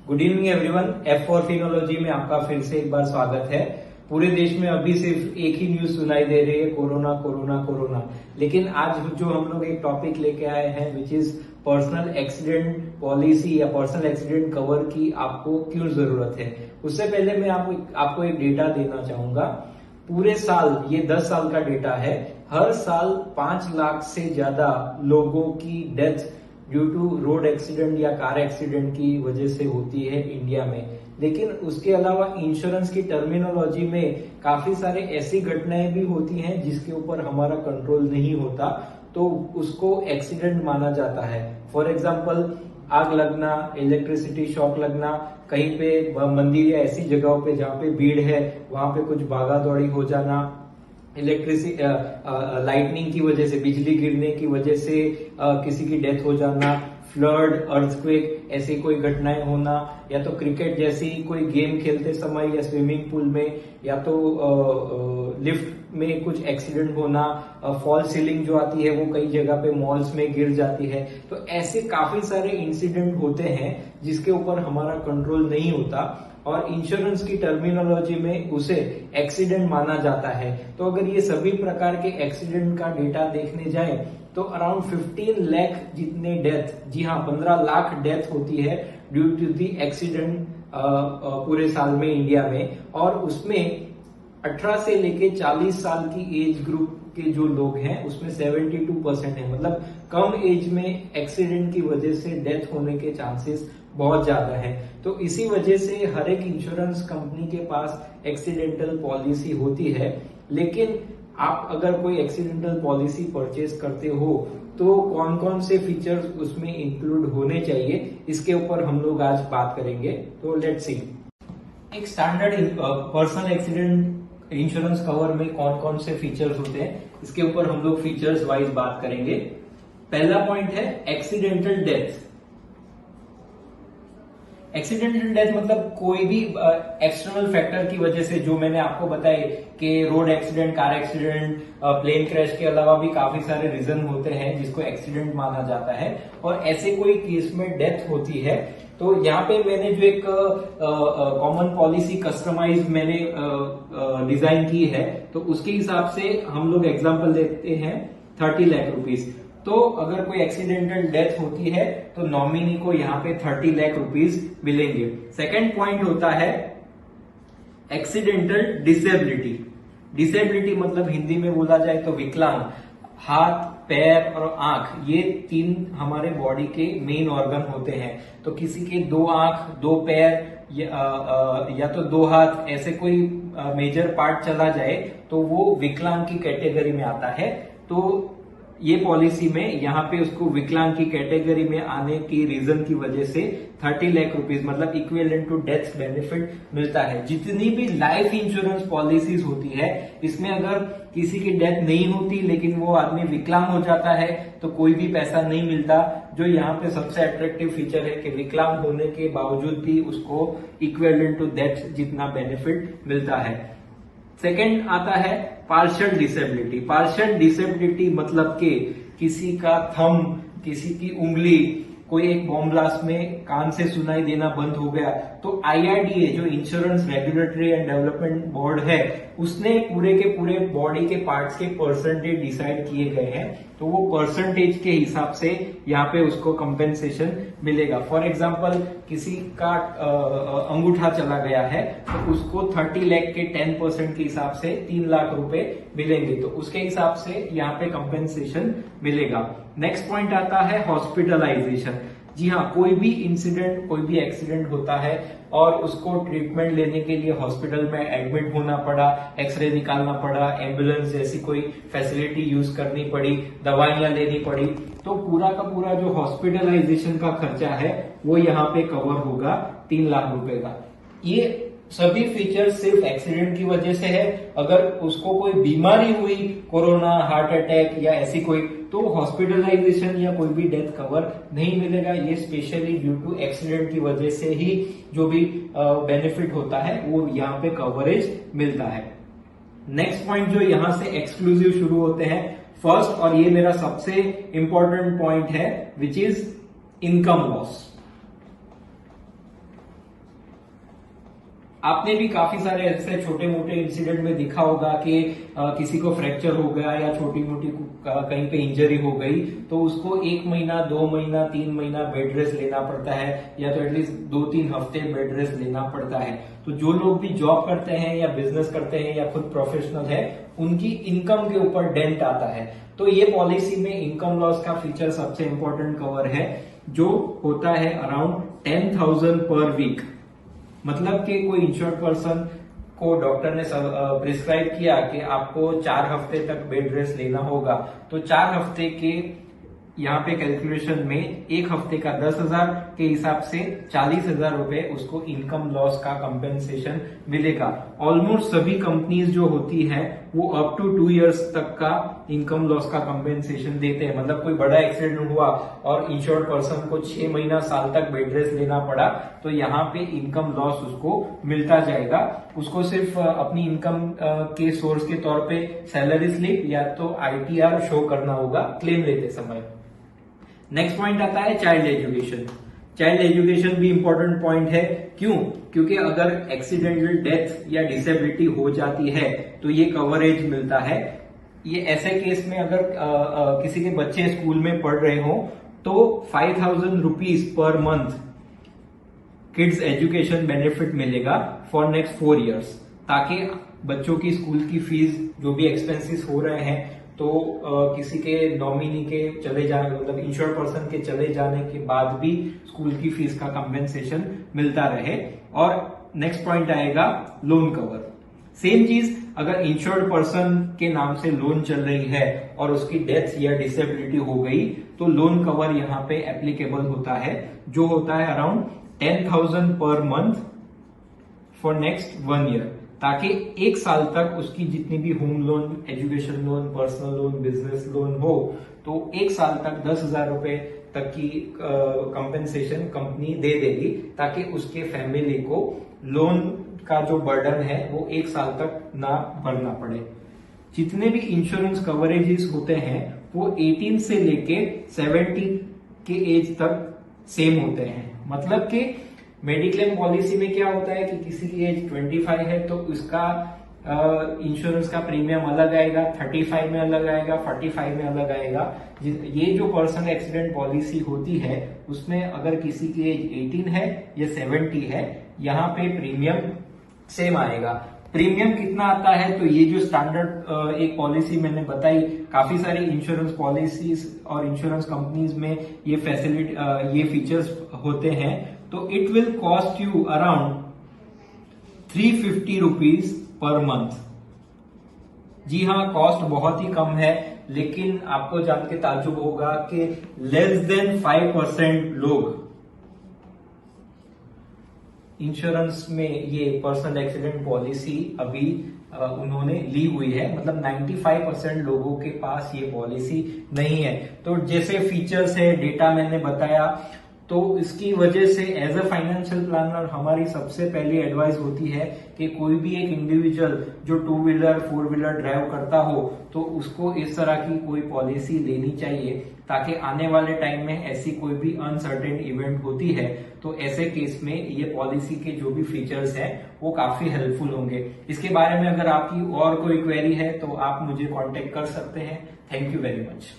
Good evening everyone. F4 Finology में आपका फिर से एक बार स्वागत है। पूरे देश में अभी सिर्फ एक ही न्यूज सुनाई दे रही है, कोरोना कोरोना कोरोना। लेकिन आज जो हम लोग एक टॉपिक लेके आए हैं which is personal accident policy या पर्सनल एक्सीडेंट कवर की आपको क्यों जरूरत है। उससे पहले मैं आपको एक डेटा देना चाहूंगा। पूरे साल, ये 10 साल का डेटा है, हर साल 5 लाख से ज्यादा लोगों की death due to road accident या कार एक्सीडेंट की वजह से होती है इंडिया में। लेकिन उसके अलावा इंश्योरेंस की टर्मिनोलॉजी में काफी सारे ऐसी घटनाएं भी होती हैं जिसके ऊपर हमारा कंट्रोल नहीं होता, तो उसको एक्सीडेंट माना जाता है। फॉर एग्जाम्पल, आग लगना, इलेक्ट्रिसिटी शॉक लगना, कहीं पे मंदिर या ऐसी जगहों पे जहाँ पे भीड़ है वहां पे कुछ भागा दौड़ी हो जाना, इलेक्ट्रिसिटी लाइटनिंग की वजह से, बिजली गिरने की वजह से किसी की डेथ हो जाना, फ्लड, अर्थक्वेक, ऐसी कोई घटनाएं होना, या तो क्रिकेट जैसी कोई गेम खेलते समय या स्विमिंग पूल में, या तो लिफ्ट में कुछ एक्सीडेंट होना, फॉल सीलिंग जो आती है वो कई जगह पे मॉल्स में गिर जाती है। तो ऐसे काफी सारे इंसिडेंट होते हैं जिसके ऊपर हमारा कंट्रोल नहीं होता और इंश्योरेंस की टर्मिनोलॉजी में उसे एक्सीडेंट माना जाता है। तो अगर ये सभी प्रकार के एक्सीडेंट का डेटा देखने जाएं तो अराउंड 15 लाख जितने डेथ, जी हाँ 15 लाख डेथ होती है ड्यू टू दी एक्सीडेंट पूरे साल में इंडिया में। और उसमें 18 से लेके 40 साल की एज ग्रुप के जो लोग हैं उसमें 72% है, मतलब कम एज में एक्सीडेंट की वजह से डेथ होने के चांसेस बहुत ज्यादा है। तो इसी वजह से हर एक इंश्योरेंस कंपनी के पास एक्सीडेंटल पॉलिसी होती है। लेकिन आप अगर कोई एक्सीडेंटल पॉलिसी परचेज करते हो तो कौन कौन से फीचर्स उसमें इंक्लूड होने चाहिए, इसके ऊपर हम लोग आज बात करेंगे। तो लेट्स सी, एक standard personal accident insurance cover में कौन कौन से फीचर्स होते हैं, इसके ऊपर हम लोग फीचर्स वाइज बात करेंगे। पहला पॉइंट है एक्सीडेंटल डेथ। एक्सीडेंटल डेथ मतलब कोई भी एक्सटर्नल फैक्टर की वजह से, जो मैंने आपको बताए कि road accident, car accident, plane crash के अलावा भी काफी सारे रीजन होते हैं जिसको एक्सीडेंट माना जाता है। और ऐसे कोई केस में डेथ होती है तो यहाँ पे मैंने जो एक कॉमन पॉलिसी कस्टमाइज मैंने डिजाइन की है, तो उसके हिसाब से हम लोग एग्जांपल देते हैं 30 लाख रुपीज। तो अगर कोई एक्सीडेंटल डेथ होती है तो नॉमिनी को यहाँ पे 30 लाख रुपीज मिलेंगे। सेकंड पॉइंट होता है एक्सीडेंटल डिसेबिलिटी। डिसेबिलिटी मतलब हिंदी में बोला जाए तो विकलांग। हाथ, पैर और आंख, ये 3 हमारे बॉडी के मेन ऑर्गन होते हैं। तो किसी के 2 आंख, 2 पैर या तो 2 हाथ, ऐसे कोई मेजर पार्ट चला जाए तो वो विकलांग की कैटेगरी में आता है। तो ये पॉलिसी में यहाँ पे उसको विकलांग की कैटेगरी में आने की रीजन की वजह से 30 लाख रुपीज मतलब इक्विवेलेंट टू डेथ बेनिफिट मिलता है। जितनी भी लाइफ इंश्योरेंस पॉलिसीज होती है इसमें अगर किसी की डेथ नहीं होती लेकिन वो आदमी विकलांग हो जाता है तो कोई भी पैसा नहीं मिलता। जो यहाँ पे सबसे अट्रैक्टिव फीचर है कि विकलांग होने के बावजूद भी उसको इक्विवेलेंट टू डेथ जितना बेनिफिट मिलता है। सेकंड आता है पार्शियल डिसेबिलिटी। पार्शियल डिसेबिलिटी मतलब कि किसी का थंब, किसी की उंगली, कोई एक बॉम्ब ब्लास्ट में कान से सुनाई देना बंद हो गया तो IRDA जो insurance regulatory and development board है उसने पूरे के पूरे बॉडी के पार्ट्स के परसेंटेज डिसाइड किए गए हैं। तो वो परसेंटेज के हिसाब से यहाँ पे उसको कंपेंसेशन मिलेगा। फॉर एग्जांपल, किसी का अंगूठा चला गया है तो उसको 30 लाख के 10% के हिसाब से 3 लाख रुपए मिलेंगे, तो उसके हिसाब से यहाँ पे कंपेंसेशन मिलेगा। नेक्स्ट पॉइंट आता है हॉस्पिटलाइजेशन। जी हाँ, कोई भी इंसिडेंट, कोई भी एक्सीडेंट होता है और उसको ट्रीटमेंट लेने के लिए हॉस्पिटल में एडमिट होना पड़ा, एक्सरे निकालना पड़ा, एम्बुलेंस जैसी कोई फैसिलिटी यूज करनी पड़ी, दवाइयां लेनी पड़ी, तो पूरा का पूरा जो हॉस्पिटलाइजेशन का खर्चा है वो यहाँ पे कवर होगा 3 लाख रुपए का। ये सभी फीचर्स सिर्फ एक्सीडेंट की वजह से है। अगर उसको कोई बीमारी हुई, कोरोना, हार्ट अटैक या ऐसी कोई, तो हॉस्पिटलाइजेशन या कोई भी डेथ कवर नहीं मिलेगा। ये स्पेशली ड्यू टू एक्सीडेंट की वजह से ही जो भी बेनिफिट होता है वो यहाँ पे कवरेज मिलता है। नेक्स्ट पॉइंट जो यहाँ से एक्सक्लूसिव शुरू होते हैं, फर्स्ट, और ये मेरा सबसे इंपॉर्टेंट पॉइंट है, विच इज इनकम लॉस। आपने भी काफी सारे ऐसे छोटे मोटे इंसिडेंट में देखा होगा कि किसी को फ्रैक्चर हो गया या छोटी मोटी कहीं पे इंजरी हो गई तो उसको 1 महीना 2 महीना 3 महीना बेड रेस्ट लेना पड़ता है या तो एटलीस्ट 2-3 हफ्ते बेड रेस्ट लेना पड़ता है। तो जो लोग भी जॉब करते हैं या बिजनेस करते हैं या खुद प्रोफेशनल है उनकी इनकम के ऊपर डेंट आता है। तो ये पॉलिसी में इनकम लॉस का फीचर सबसे इंपॉर्टेंट कवर है जो होता है अराउंड 10,000 पर वीक। मतलब कि कोई इंश्योर्ड पर्सन को डॉक्टर ने प्रिस्क्राइब किया कि आपको 4 हफ्ते तक बेड रेस्ट लेना होगा तो 4 हफ्ते के यहाँ पे कैलकुलेशन में 1 हफ्ते का 10,000 के हिसाब से 40,000 रुपए उसको इनकम लॉस का कंपेंसेशन मिलेगा। ऑलमोस्ट सभी कंपनीज जो होती है वो अप टू 2 इयर्स तक का इनकम लॉस का कंपेंसेशन देते हैं। मतलब कोई बड़ा एक्सीडेंट हुआ और इंश्योर्ड पर्सन को 6 महीना साल तक बेड रेस्ट लेना पड़ा तो यहाँ पे इनकम लॉस उसको मिलता जाएगा। उसको सिर्फ अपनी इनकम के सोर्स के तौर पे सैलरी स्लिप या तो ITR शो करना होगा क्लेम लेते समय। नेक्स्ट पॉइंट आता है चाइल्ड एजुकेशन। चाइल्ड एजुकेशन भी इंपॉर्टेंट पॉइंट है। क्यों? क्योंकि अगर एक्सीडेंटल डेथ या डिसेबिलिटी हो जाती है तो ये कवरेज मिलता है। ये ऐसे केस में अगर किसी के बच्चे स्कूल में पढ़ रहे हो तो 5,000 rupees per month kids education benefit मिलेगा फॉर नेक्स्ट 4 इयर्स, ताकि बच्चों की स्कूल की फीस जो भी एक्सपेंसेस हो रहे हैं तो किसी के नॉमिनी के चले जाने मतलब इंश्योर्ड पर्सन के चले जाने के बाद भी स्कूल की फीस का कंपेंसेशन मिलता रहे। और नेक्स्ट पॉइंट आएगा लोन कवर। सेम चीज, अगर इंश्योर्ड पर्सन के नाम से लोन चल रही है और उसकी डेथ या डिसेबिलिटी हो गई तो लोन कवर यहाँ पे एप्लीकेबल होता है जो होता है around 10,000 per month for next 1 year, ताकि 1 साल तक उसकी जितनी भी home loan, education loan, personal loan, business loan हो तो 1 साल तक 10,000 रुपए तक की कंपेंसेशन कंपनी दे देगी, ताकि उसके फैमिली को लोन का जो बर्डन है वो 1 साल तक ना भरना पड़े। जितने भी इंश्योरेंस कवरेजेस होते हैं वो 18 से लेके 70 के एज तक सेम होते हैं। मतलब कि मेडिक्लेम पॉलिसी में क्या होता है कि किसी की एज 25 है तो उसका इंश्योरेंस का प्रीमियम अलग आएगा, 35 में अलग आएगा, 45 में अलग आएगा। ये जो पर्सनल एक्सीडेंट पॉलिसी होती है उसमें अगर किसी की एज 18 है या 70 है यहाँ पे प्रीमियम सेम आएगा। प्रीमियम कितना आता है तो ये जो स्टैंडर्ड एक पॉलिसी मैंने बताई, काफी सारी इंश्योरेंस पॉलिसीज और इंश्योरेंस कंपनीज में ये फैसिलिटी ये फीचर्स होते हैं। तो it will cost you around 350 rupees per month. जी हाँ, कॉस्ट बहुत ही कम है, लेकिन आपको जान के ताज्जुब होगा कि लेस देन 5% लोग इंश्योरेंस में ये पर्सनल एक्सीडेंट पॉलिसी अभी उन्होंने ली हुई है। मतलब 95% लोगों के पास ये पॉलिसी नहीं है। तो जैसे फीचर्स है, डेटा मैंने बताया, तो इसकी वजह से एज अ फाइनेंशियल प्लानर हमारी सबसे पहली एडवाइस होती है कि कोई भी एक इंडिविजुअल जो 2 व्हीलर 4 व्हीलर ड्राइव करता हो तो उसको इस तरह की कोई पॉलिसी लेनी चाहिए, ताकि आने वाले टाइम में ऐसी कोई भी अनसर्टेन इवेंट होती है तो ऐसे केस में ये पॉलिसी के जो भी फीचर्स हैं वो काफी हेल्पफुल होंगे। इसके बारे में अगर आपकी और कोई क्वेरी है तो आप मुझे कांटेक्ट कर सकते हैं। Thank you very much.